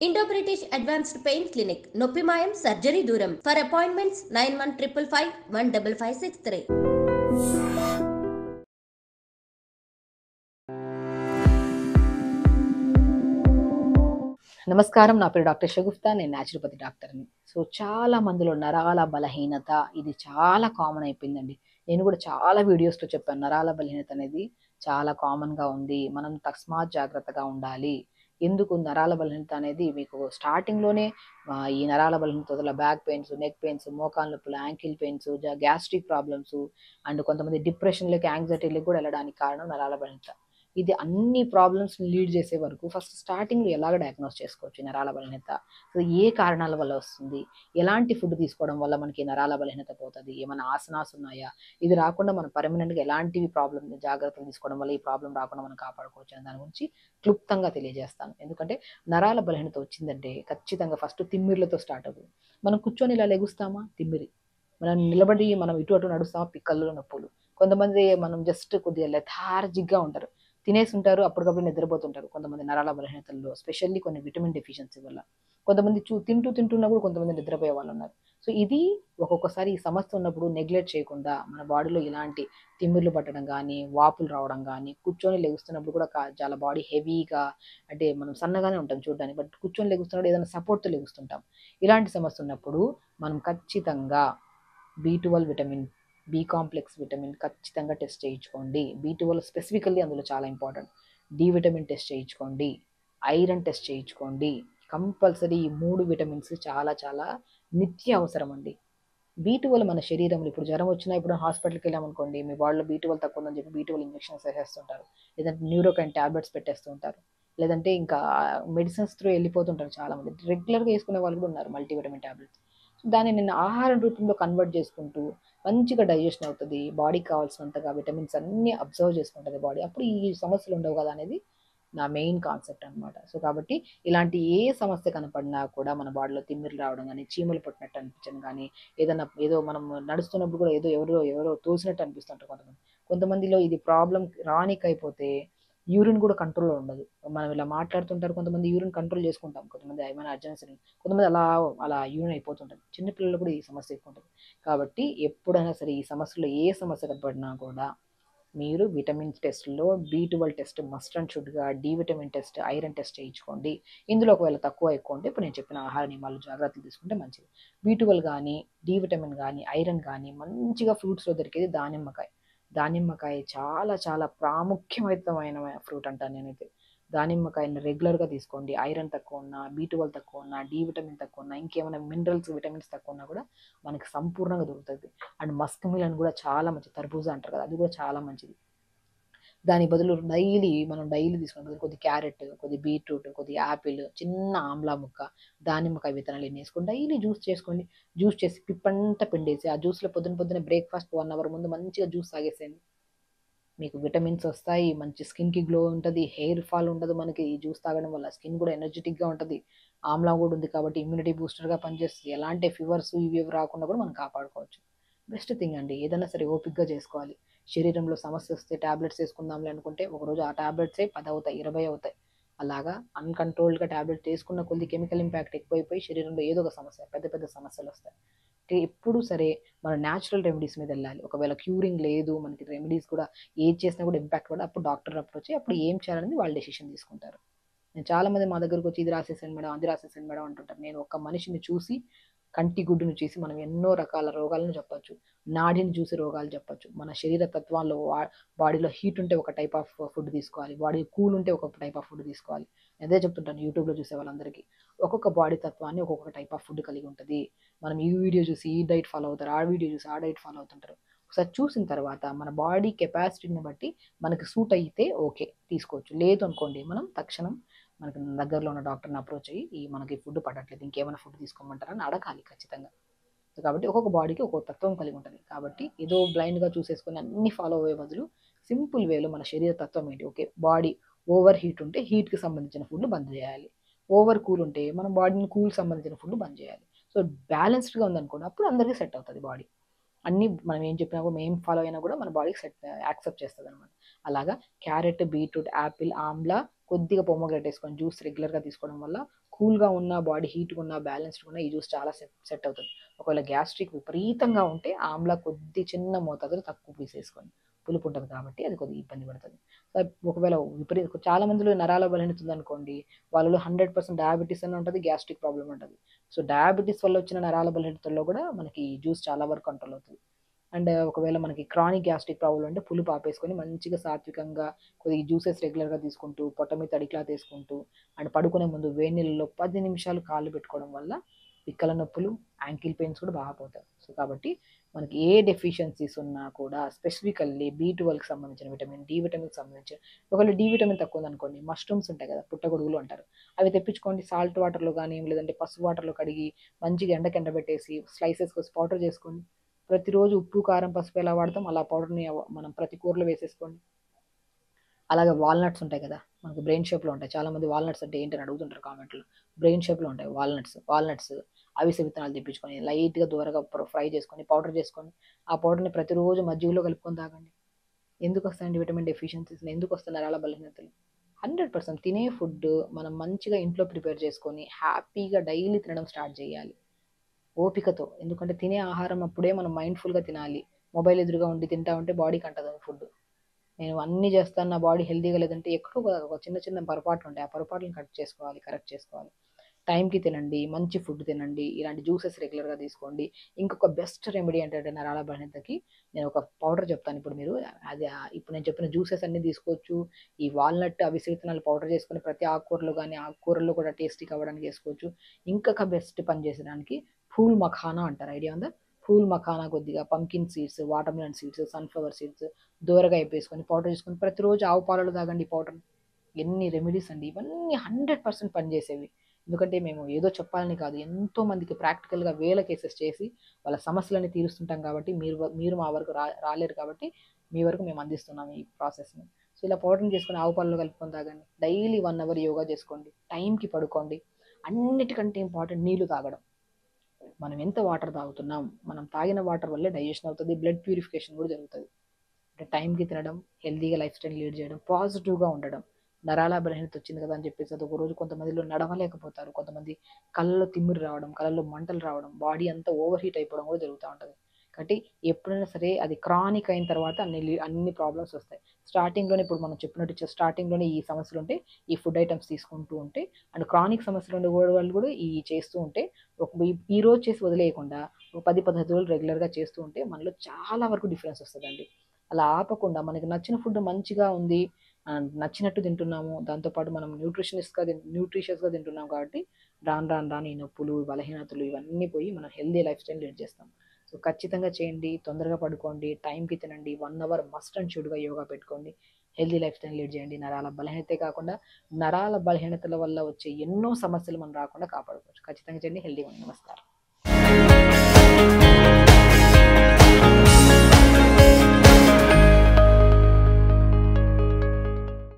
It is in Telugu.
Indo-British Advanced Pain Clinic, Noppimayam Surgery Duram. For appointments 9155 15563. నమస్కారం, నా పేరు డాక్టర్ షగుఫ్తా. నేను న్యాచురోపతి డాక్టర్ని. సో చాలా మందిలో నరాల బలహీనత ఇది చాలా కామన్ అయిపోయిందండి. నేను కూడా చాలా వీడియోస్లో చెప్పాను, నరాల బలహీనత అనేది చాలా కామన్గా ఉంది, మనం తస్మాత్ జాగ్రత్తగా ఉండాలి. ఎందుకు నరాల బలహీనత అనేది మీకు స్టార్టింగ్లోనే ఈ నరాల బలహీనత వల్ల బ్యాక్ పెయిన్స్, నెక్ పెయిన్స్, మోకాళ్ళ నొప్పులు, ankle pains, gastric problems and కొంతమంది డిప్రెషన్లకి, యాంగ్జైటీలకు కూడా వెళ్ళడానికి కారణం నరాల బలహీనత. ఇది అన్ని ప్రాబ్లమ్స్ లీడ్ చేసే వరకు ఫస్ట్ స్టార్టింగ్లో ఎలాగ డయాగ్నోస్ చేసుకోవచ్చు నరాల బలహీనత, సో ఏ కారణాల వల్ల వస్తుంది, ఎలాంటి ఫుడ్ తీసుకోవడం వల్ల మనకి నరాల బలహీనత పోతుంది, ఏమైనా ఆసనాస్ ఉన్నాయా, ఇది రాకుండా మనం పర్మనెంట్గా ఎలాంటివి ప్రాబ్లమ్ జాగ్రత్తలు తీసుకోవడం వల్ల ఈ ప్రాబ్లం రాకుండా మనం కాపాడుకోవచ్చు అనే దాని గురించి క్లుప్తంగా తెలియజేస్తాను. ఎందుకంటే నరాల బలహీనత వచ్చిందంటే ఖచ్చితంగా ఫస్ట్ తిమ్మిర్లతో స్టార్ట్ అవుతుంది. మనం కూర్చొని ఇలా లెగుస్తామా, తిమ్మిరి. మనం నిలబడి మనం ఇటు అటు నడుస్తామా, పిక్కల్లో నొప్పులు. కొంతమంది మనం జస్ట్ కొద్దిగా లెథార్జిక్గా ఉంటారు, తినేసి ఉంటారు, అప్పటికప్పుడు నిద్రపోతుంటారు. కొంతమంది నరాల బలహీనతల్లో స్పెషల్లీ కొన్ని విటమిన్ డెఫిషియన్సీ వల్ల కొంతమంది తింటున్నప్పుడు కొంతమంది నిద్రపోయే వాళ్ళు ఉన్నారు. సో ఇది ఒక్కొక్కసారి ఈ సమస్య ఉన్నప్పుడు నెగ్లెక్ట్ చేయకుండా మన బాడీలో ఇలాంటి తిమ్మిర్లు పట్టడం కానీ, వాపులు రావడం కానీ, కూర్చొని లెగుస్తున్నప్పుడు కూడా చాలా బాడీ హెవీగా, అంటే మనం సన్నగానే ఉంటాం చూడడానికి, బట్ కూర్చొని లెగుస్తున్నప్పుడు ఏదైనా సపోర్ట్తో లెగుస్తుంటాం. ఇలాంటి సమస్య ఉన్నప్పుడు మనం ఖచ్చితంగా B12 vitamin, B complex vitamin ఖచ్చితంగా టెస్ట్ చేయించుకోండి. B12 స్పెసిఫికల్లీ అందులో చాలా ఇంపార్టెంట్. డి విటమిన్ టెస్ట్ చేయించుకోండి, ఐరన్ టెస్ట్ చేయించుకోండి. కంపల్సరీ ఈ 3 విటమిన్స్ చాలా చాలా నిత్య అవసరం అండి. B12 మన శరీరంలో ఇప్పుడు జ్వరం వచ్చినా, ఇప్పుడు హాస్పిటల్కి వెళ్ళామనుకోండి, మీ బాడీలో B12 తక్కువ ఉందని చెప్పి B12 ఇంజెక్షన్స్ వేసేస్తుంటారు, లేదంటే న్యూరోకైన్ ట్యాబ్లెట్స్ పెట్టేస్తూ ఉంటారు, లేదంటే ఇంకా మెడిసిన్స్ త్రూ వెళ్ళిపోతుంటారు చాలామంది. రెగ్యులర్గా వేసుకునే వాళ్ళు కూడా ఉన్నారు మల్టీవిటమిన్ ట్యాబ్లెట్స్. సో దాన్ని నేను ఆహారం రూపంలో కన్వర్ట్ చేసుకుంటూ మంచిగా డైజెషన్ అవుతుంది, బాడీకి కావాల్సినంతగా విటమిన్స్ అన్నీ అబ్జర్వ్ చేసుకుంటుంది బాడీ, అప్పుడు ఈ సమస్యలు ఉండవు కదా అనేది నా మెయిన్ కాన్సెప్ట్ అనమాట. సో కాబట్టి ఇలాంటి ఏ సమస్య కనపడినా కూడా మన బాడీలో తిమ్మిర్లు రావడం కానీ, చీమలు పట్టినట్టు అనిపించడం కానీ, ఏదో మనం నడుస్తున్నప్పుడు కూడా ఎవరో తోసినట్టు అనిపిస్తుంటారు కొంతమంది. కొంతమందిలో ఇది ప్రాబ్లం రానికైపోతే యూరిన్ కూడా కంట్రోల్లో ఉండదు. మనం ఇలా మాట్లాడుతుంటారు, కొంతమంది యూరిన్ కంట్రోల్ చేసుకుంటాం, కొంతమంది ఏమైనా అర్జెన్సీ, కొంతమంది అలా యూరిన్ అయిపోతుంటుంది. చిన్నపిల్లలు కూడా ఈ సమస్య ఎక్కువ ఉంటుంది. కాబట్టి ఎప్పుడైనా సరే ఈ సమస్యలో ఏ సమస్య కనపడినా కూడా మీరు విటమిన్ టెస్ట్లో B12 టెస్ట్ మస్ట్ అండ్ షుడ్గా, D vitamin test, iron test చేయించుకోండి. ఇందులో ఒకవేళ తక్కువ ఎక్కువ ఉంటే ఇప్పుడు నేను చెప్పిన ఆహార నియమాలు జాగ్రత్తలు తీసుకుంటే మంచిది. B12 కానీ, డి విటమిన్ కానీ, ఐరన్ కానీ మంచిగా ఫ్రూట్స్లో దొరికేది దానిమ్మకాయ. దానిమ్మకాయ చాలా చాలా ప్రాముఖ్యమైన ఫ్రూట్ అంటాను నేనైతే. దానిమ్మకాయని రెగ్యులర్గా తీసుకోండి. ఐరన్ తక్కువ ఉన్నా, B12 తక్కువ ఉన్నా, డి విటమిన్ తక్కువ ఉన్నా, ఇంకేమైనా మినరల్స్, విటమిన్స్ తక్కువ ఉన్నా కూడా మనకి సంపూర్ణంగా దొరుకుతుంది. అండ్ మస్క్ మిలన్ కూడా చాలా మంచిది, తర్బూజా అంటారు కదా, అది కూడా చాలా మంచిది. దాని బదులు మనం డైలీ తీసుకునే బదులు కొద్ది క్యారెట్, కొద్ది బీట్రూట్, కొద్ది యాపిల్, చిన్న ఆమ్లా ముక్క, దానిమ్మకాయ విత్తనాలు ఎన్ని వేసుకొని డైలీ జ్యూస్ చేసుకోండి. జ్యూస్ చేసి పిప్పంతా పిండేసి ఆ జ్యూస్లో పొద్దున బ్రేక్ఫాస్ట్ 1 అవర్ ముందు మంచిగా జ్యూస్ తాగేసేయండి. మీకు విటమిన్స్ వస్తాయి, మంచి స్కిన్కి గ్లో ఉంటుంది, హెయిర్ ఫాల్ ఉండదు మనకి ఈ జ్యూస్ తాగడం వల్ల. స్కిన్ కూడా ఎనర్జెటిక్గా ఉంటుంది, ఆమ్లా కూడా ఉంది కాబట్టి ఇమ్యూనిటీ బూస్టర్గా పనిచేస్తుంది. ఎలాంటి ఫీవర్స్ ఇవి రాకుండా కూడా మనం కాపాడుకోవచ్చు. బెస్ట్ థింగ్ అండి. ఏదైనా సరే ఓపిక్గా చేసుకోవాలి. శరీరంలో సమస్య వస్తే ట్యాబ్లెట్స్ వేసుకుందాంలే అనుకుంటే ఒకరోజు ఆ ట్యాబ్లెట్సే 10 అవుతాయి, 20 అవుతాయి. అలాగా అన్కంట్రోల్డ్గా ట్యాబ్లెట్ వేసుకున్న కొద్ది కెమికల్ ఇంపాక్ట్ ఎక్కువైపోయి శరీరంలో ఏదో ఒక సమస్య, పెద్ద పెద్ద సమస్యలు వస్తాయి. ఎప్పుడు సరే మన న్యాచురల్ రెమెడీస్ మీద వెళ్ళాలి. ఒకవేళ క్యూరింగ్ లేదు, మనకి రెమెడీస్ కూడా ఏది చేసినా కూడా ఇంపాక్ట్ పడదు, అప్పుడు డాక్టర్ అప్రోచ్ అప్పుడు ఏం చేయాలని వాళ్ళు డెసిషన్ తీసుకుంటారు. నేను చాలామంది మా దగ్గరకు వచ్చి ఇది రాసేసాను మేడం, అది రాసేసాను మేడం అంటుంటారు. నేను ఒక మనిషిని చూసి, కంటి గుడ్డును చూసి మనం ఎన్నో రకాల రోగాలను చెప్పొచ్చు, నాడిని చూసి రోగాలు చెప్పొచ్చు. మన శరీర తత్వాల్లో బాడీలో హీట్ ఉంటే ఒక టైప్ ఆఫ్ ఫుడ్ తీసుకోవాలి, బాడీ కూల్ ఉంటే ఒక టైప్ ఆఫ్ ఫుడ్ తీసుకోవాలి. అదే చెప్తుంటాను యూట్యూబ్లో చూసే వాళ్ళందరికీ. ఒక్కొక్క బాడీ తత్వాన్ని ఒక్కొక్క టైప్ ఆఫ్ ఫుడ్ కలిగి ఉంటుంది. మనం ఈ వీడియో చూసి ఈ డైట్ ఫాలో అవుతారు, ఆ వీడియో చూసి ఆ డైట్ ఫాలో అవుతుంటారు. ఒకసారి చూసిన తర్వాత మన బాడీ కెపాసిటీని బట్టి మనకి సూట్ అయితే ఓకే తీసుకోవచ్చు, లేదు అనుకోండి మనం తక్షణం మనకి దగ్గరలో ఉన్న డాక్టర్ని అప్రోచ్ అయ్యి మనకి ఫుడ్ పడట్లేదు, ఇంకేమైనా ఫుడ్ తీసుకోమంటారని అడగాలి ఖచ్చితంగా. సో కాబట్టి ఒక్కొక్క బాడీకి ఒక్కొక్క తత్వం కలిగి ఉంటుంది. కాబట్టి ఏదో బ్లైండ్గా చూసేసుకొని అన్ని ఫాలో అయ్యే బదులు సింపుల్ వేలో మన శరీర తత్వం ఏంటి, ఓకే బాడీ ఓవర్ హీట్ ఉంటే హీట్కి సంబంధించిన ఫుడ్ బంద్ చేయాలి, ఓవర్ కూల్ ఉంటే మనం బాడీని కూల్ సంబంధించిన ఫుడ్ బంద్ చేయాలి. సో బ్యాలెన్స్డ్గా ఉందనుకోండి, అప్పుడు అందరికీ సెట్ అవుతుంది బాడీ. అన్నీ మనం ఏం చెప్పినా కూడా, మేము ఫాలో అయినా కూడా మన బాడీకి యాక్సెప్ట్ చేస్తుంది అనమాట. అలాగా క్యారెట్, బీట్రూట్, యాపిల్, ఆమ్లా, కొద్దిగా పొమోగ్రానేట్ వేసుకొని జ్యూస్ రెగ్యులర్గా తీసుకోవడం వల్ల కూల్గా ఉన్న, బాడీ హీట్గా ఉన్న, బ్యాలెన్స్డ్గా ఉన్న ఈ జ్యూస్ చాలా సెట్ అవుతుంది. ఒకవేళ గ్యాస్ట్రిక్ విపరీతంగా ఉంటే ఆమ్లా కొద్ది చిన్న మోతాదులో తక్కువ పీసేసుకోండి. పులుపు ఉంటుంది కాబట్టి అది కొద్దిగా ఇబ్బంది పడుతుంది. ఒకవేళ చాలా మందిలో నరాల బలహీనత ఉందనుకోండి, వాళ్ళలో 100% డయాబెటీస్ అని ఉంటుంది, గ్యాస్ట్రిక్ ప్రాబ్లం ఉంటుంది. సో డయాబెటీస్ వల్ల వచ్చిన నరాల బలహీనతల్లో కూడా మనకి జ్యూస్ చాలా వరకు కంట్రోల్ అవుతుంది. అండ్ ఒకవేళ మనకి క్రానిక్ గ్యాస్ట్రిక్ ప్రాబ్లం అంటే పులుపు ఆపేసుకొని మంచిగా సాత్వికంగా కొద్దిగా జ్యూసెస్ రెగ్యులర్గా తీసుకుంటూ, పొట్ట మీద తడి క్లాత్ వేసుకుంటూ, అండ్ పడుకునే ముందు వేడి నీళ్ళలో 10 నిమిషాలు కాళ్ళు పెట్టుకోవడం వల్ల పిక్కల నొప్పులు, యాంకిల్ పెయిన్స్ కూడా బాగా పోతాయి. సో కాబట్టి మనకి ఏ డెఫిషియన్సీస్ ఉన్నా కూడా స్పెసిఫికల్లీ B12కి సంబంధించిన విటమిన్, డి విటమిన్కి సంబంధించిన, ఒకవేళ డి విటమిన్ తక్కువ ఉందనుకోండి, మష్రూమ్స్ ఉంటాయి కదా, పుట్టగొడుగులు అంటారు, అవి తెప్పించుకోండి. సాల్ట్ వాటర్లో కానీ లేదంటే పసుపు వాటర్లో కడిగి మంచిగా ఎండబెట్టేసి స్లైసెస్ కోసం పౌడర్ చేసుకోండి. ప్రతిరోజు ఉప్పు, కారం, పసుపు ఎలా వాడతాం అలా పౌడర్ని మనం ప్రతి కూరలో వేసేసుకోండి. అలాగే వాల్నట్స్ ఉంటాయి కదా, మనకు బ్రెయిన్ షేప్లో ఉంటాయి. చాలామంది వాల్నట్స్ అంటే ఏంటని అడుగుతుంటారు కామెంట్లో. బ్రెయిన్ షేప్లో ఉంటాయి వాల్నట్స్ అవిసె విత్తనాలు తెప్పించుకొని లైట్గా దూరగా ఫ్రై చేసుకొని పౌడర్ చేసుకొని ఆ పౌడర్ని ప్రతిరోజు మజ్జిగలో కలుపుకొని తాగండి. ఎందుకు వస్తాయండి విటమిన్ డెఫిషియన్సీస్, ఎందుకు వస్తున్నారు అలా బలహీనతలు? 100% తినే ఫుడ్ మనం మంచిగా ఇంట్లో ప్రిపేర్ చేసుకొని హ్యాపీగా డైలీ తినడం స్టార్ట్ చేయాలి ఓపికతో. ఎందుకంటే తినే ఆహారం అప్పుడే మనం మైండ్ఫుల్గా తినాలి. మొబైల్ ఎదురుగా ఉండి తింటా ఉంటే బాడీకి అంటది ఫుడ్. నేను అన్నీ చేస్తాను, నా బాడీ హెల్తీగా లేదంటే ఎక్కడో ఒక చిన్న చిన్న పొరపాట్లు ఉంటాయి. ఆ పొరపాట్లను కరెక్ట్ చేసుకోవాలి. టైంకి తినండి, మంచి ఫుడ్ తినండి, ఇలాంటి జ్యూసెస్ రెగ్యులర్గా తీసుకోండి. ఇంకొక బెస్ట్ రెమెడీ ఏంటంటే నరాల బలహీనతకి నేను ఒక పౌడర్ చెప్తాను. ఇప్పుడు మీరు అది ఇప్పుడు నేను చెప్పిన జ్యూసెస్ అన్నీ తీసుకోవచ్చు. ఈ వాల్నట్, అవిసె విత్తనాలు పౌడర్ చేసుకొని ప్రతి ఆకుకూరలో కానీ ఆకుకూరల్లో కూడా టేస్టీగా అవ్వడానికి వేసుకోవచ్చు. ఇంకొక బెస్ట్ పని చేసేదానికి ఫూల్ మఖానా అంటారు, ఐడియా ఉందా? ఫూల్ మఖానా కొద్దిగా pumpkin seeds, water melon seeds, sunflower seeds దూరగా అయిపోసుకొని పౌడర్ చేసుకొని ప్రతిరోజు ఆవు పాలలో తాగండి పౌడర్. ఎన్ని రెమెడీస్ అండి ఇవన్నీ, 100% పనిచేసేవి. ఎందుకంటే మేము ఏదో చెప్పాలని కాదు, ఎంతో మందికి ప్రాక్టికల్గా వేల కేసెస్ చేసి వాళ్ళ సమస్యలని తీరుస్తుంటాం కాబట్టి మీరు మా వరకు రాలేరు కాబట్టి మీ వరకు మేము అందిస్తున్నాం ఈ ప్రాసెస్ని. సో ఇలా పౌడర్ని చేసుకొని ఆవు పాలలో కలుపుకొని తాగండి. డైలీ 1 అవర్ యోగా చేసుకోండి, టైంకి పడుకోండి. అన్నిటికంటే ఇంపార్టెంట్ నీళ్లు తాగడం. మనం ఎంత వాటర్ తాగుతున్నాం, మనం తాగిన వాటర్ వల్లే డైజెషన్ అవుతుంది, బ్లడ్ ప్యూరిఫికేషన్ కూడా జరుగుతుంది. అంటే టైంకి తినడం, హెల్తీగా లైఫ్ స్టైల్ లీడ్ చేయడం, పాజిటివ్గా ఉండడం. నరాల బలహీనత వచ్చింది కదా అని చెప్పేసి అది ఒక రోజు కొంతమందిలో నడవలేకపోతారు, కొంతమంది కళ్ళలో తిమ్మిరి రావడం, కళ్ళలో మంటలు రావడం, బాడీ అంతా ఓవర్ హీట్ అయిపోవడం కూడా జరుగుతూ ఉంటుంది. కాబట్టి ఎప్పుడైనా సరే అది క్రానిక్ అయిన తర్వాత అన్ని ప్రాబ్లమ్స్ వస్తాయి. స్టార్టింగ్లోనే ఇప్పుడు మనం చెప్పినట్టు స్టార్టింగ్లోనే ఈ సమస్యలు ఉంటే ఈ ఫుడ్ ఐటమ్స్ తీసుకుంటూ ఉంటే, అండ్ క్రానిక్ సమస్యలు ఉండే వాళ్ళు కూడా ఈ చేస్తూ ఉంటే, ఈ రోజు చేసి వదిలేయకుండా ఒక 10-15 రోజులు రెగ్యులర్గా చేస్తూ ఉంటే మనలో చాలా వరకు డిఫరెన్స్ వస్తుందండి. అలా ఆపకుండా మనకి నచ్చిన ఫుడ్ మంచిగా ఉంది, నచ్చినట్టు తింటున్నాము, దాంతోపాటు మనం న్యూట్రిషియస్గా తింటున్నాం కాబట్టి రాను ఈ నొప్పులు, బలహీనతలు ఇవన్నీ పోయి మనం హెల్దీ లైఫ్ స్టైల్ లీడ్ చేస్తాం. సో ఖచ్చితంగా చేయండి, తొందరగా పడుకోండి, టైంకి తినండి, 1 అవర్ మస్ట్ అండ్ షుడ్గా యోగా పెట్టుకోండి, హెల్దీ లైఫ్ స్టైల్ లీడ్ చేయండి. నరాల బలహీనతే కాకుండా నరాల బలహీనతల వల్ల వచ్చే ఎన్నో సమస్యలు మనం రాకుండా కాపాడుకోవచ్చు. ఖచ్చితంగా చేయండి. హెల్దీగా ఉండండి. నమస్కారం.